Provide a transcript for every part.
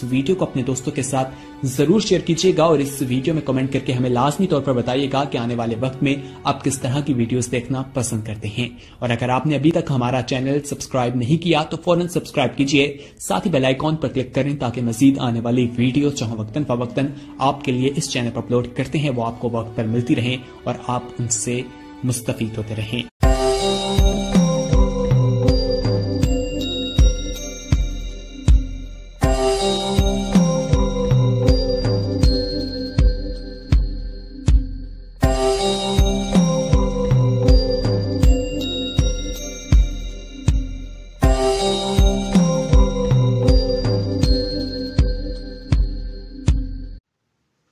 इस वीडियो को अपने दोस्तों के साथ जरूर शेयर कीजिएगा और इस वीडियो में कमेंट करके हमें लाजमी तौर पर बताइएगा कि आने वाले वक्त में आप किस तरह की वीडियोस देखना पसंद करते हैं। और अगर आपने अभी तक हमारा चैनल सब्सक्राइब नहीं किया तो फौरन सब्सक्राइब कीजिए, साथ ही बेल आइकॉन पर क्लिक करें ताकि मजीद आने वाली वीडियो जहां वक्तन फवक्तन आपके लिए इस चैनल पर अपलोड करते हैं वो आपको वक्त पर मिलती रहें और आप उनसे मुस्तफीद होते रहें।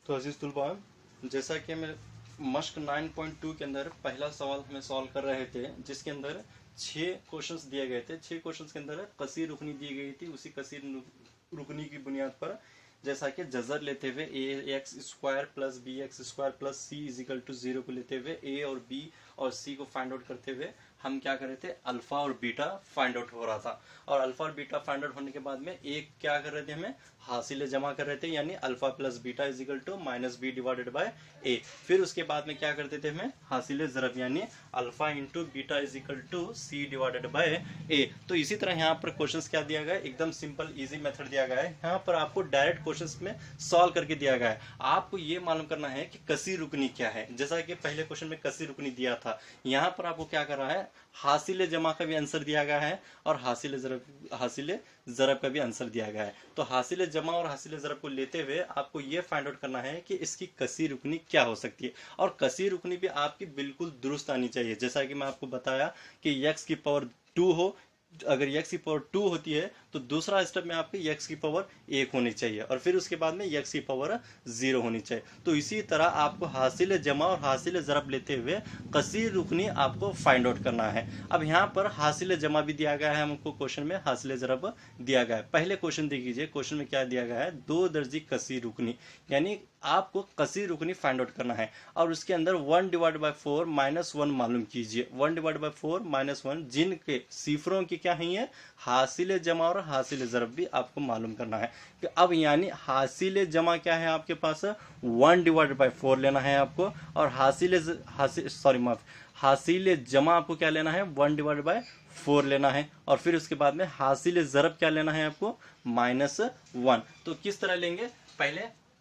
तो अजीज तुलबा, जैसा कि हमें मश्क 9.2 के अंदर पहला सवाल हमें सॉल्व कर रहे थे, जिसके अंदर 6 क्वेश्चंस दिए गए थे। 6 क्वेश्चंस के अंदर कसीर रुकनी दी गई थी। उसी कसीर रुकनी की बुनियाद पर जैसा कि जजर लेते हुए ax² plus bx² plus c equal to 0 को लेते हुए a और b और c को फाइंड आउट करते हुए हम क्या कर रहे थे, अल्फा और बीटा फाइंड आउट हो रहा था। और अल्फा और बीटा फाइंड आउट होने के बाद में एक क्या कर रहे थे, हमें हासिल जमा कर रहे थे, यानी alpha plus beta is equal to minus B divided by A. फिर उसके बाद में क्या करते थे, हमें हासिल ज़रब यानी alpha into beta is equal to C divided by A. तो इसी तरह यहाँ पर क्वेश्चंस क्या दिया गया है, एकदम सिंपल इजी मेथड दिया गया है। यहाँ पर आपको डायरेक्ट क्वेश्चंस में सॉल्व करके दिया गया है। आपको ये मालूम करना है कि कसीर रुकनी क्या है। जैसा कि पहले क्वेश्चन में कसीर रुकनी दिया था, यहाँ पर आपको क्या कर रहा है, हासिल जमा का भी आंसर दिया गया है और हासिल ज़रब का भी आंसर दिया गया है। तो हासिल जमा और हासिल ज़रब को लेते हुए आपको ये फाइंड आउट करना है कि इसकी कसीर रुकनी क्या हो सकती है। और कसीर रुकनी भी आपकी बिल्कुल दुरुस्त आनी चाहिए। जैसा कि मैं आपको बताया कि x की पावर 2 हो, अगर x की पावर 2 होती है तो दूसरा स्टेप में आपकी x की पावर 1 होनी चाहिए और फिर उसके बाद में x की पावर 0 होनी चाहिए। तो इसी तरह आपको हासिल जमा और हासिल ज़रब लेते हुए कसीर रुकनी आपको फाइंड आउट करना है। अब यहाँ पर हासिल जमा भी दिया गया है, हमको क्वेश्चन में हासिल ज़रब दिया गया है। पहले क्वेश्चन देख लीजिए, क्वेश्चन में क्या दिया गया है, 2 दर्जी कसीर रुकनी, यानी आपको कसीर रुकनी फाइंड आउट करना है। और उसके अंदर 1 डिवाइड बाय 4 माइनस 1 मालूम कीजिए। 1 डिवाइड बाय 4 माइनस 1 जिनके सिफरों की क्या है, हासिल जमा और हासिल ज़रब भी आपको मालूम करना है। कि अब यानी हासिल जमा क्या है आपके पास, 1 डिवाइड बाय 4 लेना है आपको, और हासिल जमा आपको क्या लेना है, 1 डिवाइड बाय 4 लेना है। और फिर उसके बाद में हासिल ज़रब क्या लेना है आपको, -1। तो किस तरह लेंगे, पहले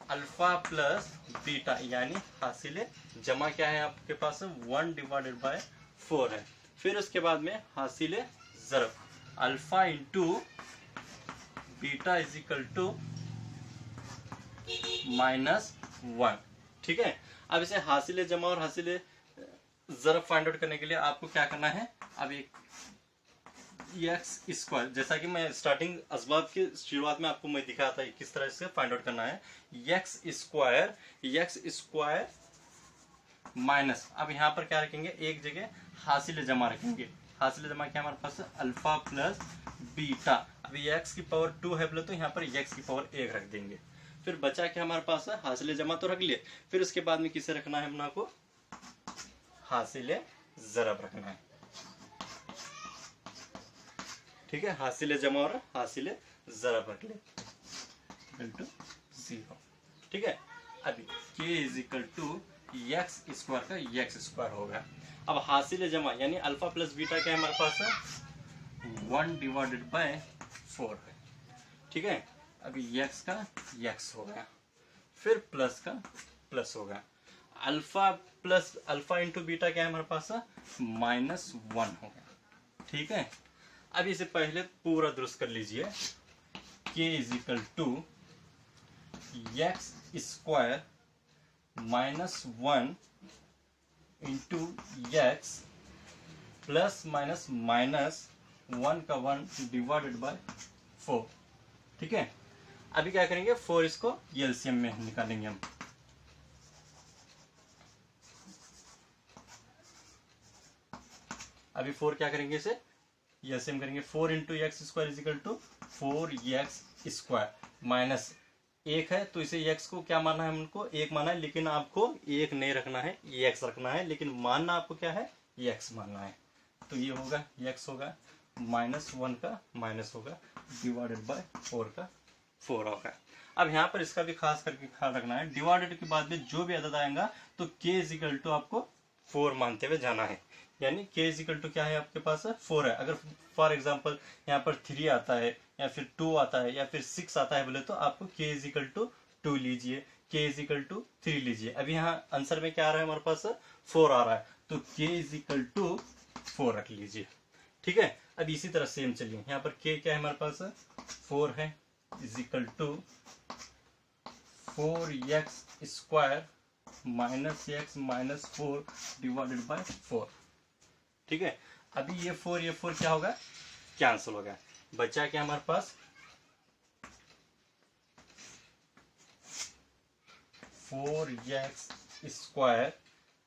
अल्फा प्लस बीटा यानी हासिल जमा क्या है आपके पास, 1 डिवाइडेड बाय 4 है। फिर उसके बाद में हासिल ज़रब alpha into beta is equal to -1। ठीक है। अब इसे हासिल जमा और हासिल ज़रब फाइंड आउट करने के लिए आपको क्या करना है, अब एक x², जैसा कि मैं स्टार्टिंग असबाब की शुरुआत में आपको मैं दिखाया था किस तरह से फाइंड आउट करना है, x² माइनस, अब यहाँ पर क्या रखेंगे, एक जगह हासिल जमा रखेंगे। हासिल जमा क्या हमारे पास, अल्फा प्लस बीटा। अभी x की पावर 2 है बोले तो यहाँ पर x की पावर 1 रख देंगे। फिर बचा क्या हमारे पास है, हासिल जमा तो रख लिए, फिर उसके बाद में किसे रखना है, हमने को हासिल ज़रब रखना है। ठीक है, हासिल जमा और हासिल ज़रब रख ले इक्वल टू 0। ठीक है। अभी k इजिकल टू x² का x² होगा। अब हासिल जमा यानी अल्फा प्लस बीटा क्या है हमारे पास, 1 डिवाइडेड बाय 4 है। ठीक है। अभी x का x हो गया, फिर प्लस का प्लस होगा। अल्फा इंटू बीटा क्या है हमारे पास, -1 होगा। ठीक है। अब इसे पहले पूरा दुरुस्त कर लीजिए, k equal to x² -1 into x plus minus 1 का 1 डिवाइडेड बाय 4। ठीक है। अभी क्या करेंगे, 4 इसको एलसीएम में निकालेंगे हम। अभी 4 क्या करेंगे, इसे एलसीएम करेंगे। 4 into x² is equal to 4x² minus 1 है, तो इसे x को क्या माना है, हमको 1 माना है, लेकिन आपको 1 नहीं रखना है, x रखना है, लेकिन मानना आपको क्या है, x मानना है। तो ये होगा x होगा -1 का माइनस होगा डिवाइडेड बाय 4 का 4 होगा। अब यहाँ पर इसका भी खास करके ख्याल रखना है, डिवाइडेड के बाद में जो भी अदद आएगा तो k इज इक्वल टू आपको 4 मानते हुए जाना है। यानी k इज इक्वल टू क्या है आपके पास 4 है। अगर फॉर एग्जाम्पल यहाँ पर 3 आता है या फिर 2 आता है या फिर 6 आता है बोले तो आपको k इज इक्वल टू 2 लीजिए, k इज इक्वल टू 3 लीजिए। अभी यहाँ आंसर में क्या आ रहा है हमारे पास 4 आ रहा है, तो k इज इक्वल टू 4 रख लीजिए। ठीक है, अब इसी तरह सेम चलिए, यहाँ पर k क्या है हमारे पास 4 है, is equal to 4x square minus x minus 4 divided by 4। ठीक है, अभी ये 4 क्या होगा, कैंसिल हो गया, बचा क्या हमारे पास 4x square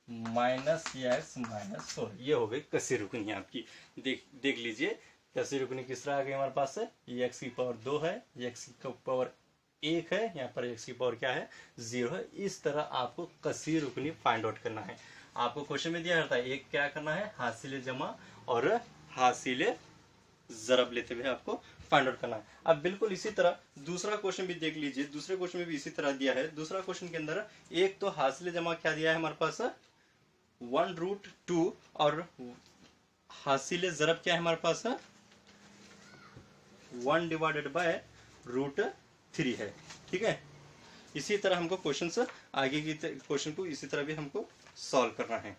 minus x minus 4। ये हो गई कसी रुकनी आपकी। देख लीजिए कसी रुकनी किस तरह आ गई हमारे पास है, ये x की पावर 2 है, x की पावर 1 है, यहाँ पर x की पावर क्या है 0 है। इस तरह आपको कसी रुकनी फाइंड आउट करना है। आपको क्वेश्चन में दिया रहता है एक क्या करना है, हासिल जमा और हासिल जरब लेते हुए आपको फाइंड आउट करना है। अब बिल्कुल इसी तरह दूसरा क्वेश्चन भी देख लीजिए, दूसरे क्वेश्चन में भी इसी तरह दिया है। दूसरा क्वेश्चन के अंदर एक तो हासिल जमा क्या दिया है हमारे पास 1√2 और हासिल जरब क्या है हमारे पास 1 डिवाइडेड बाय √3 है। ठीक है, इसी तरह हमको क्वेश्चन आगे की क्वेश्चन को इसी तरह भी हमको सॉल्व करना है।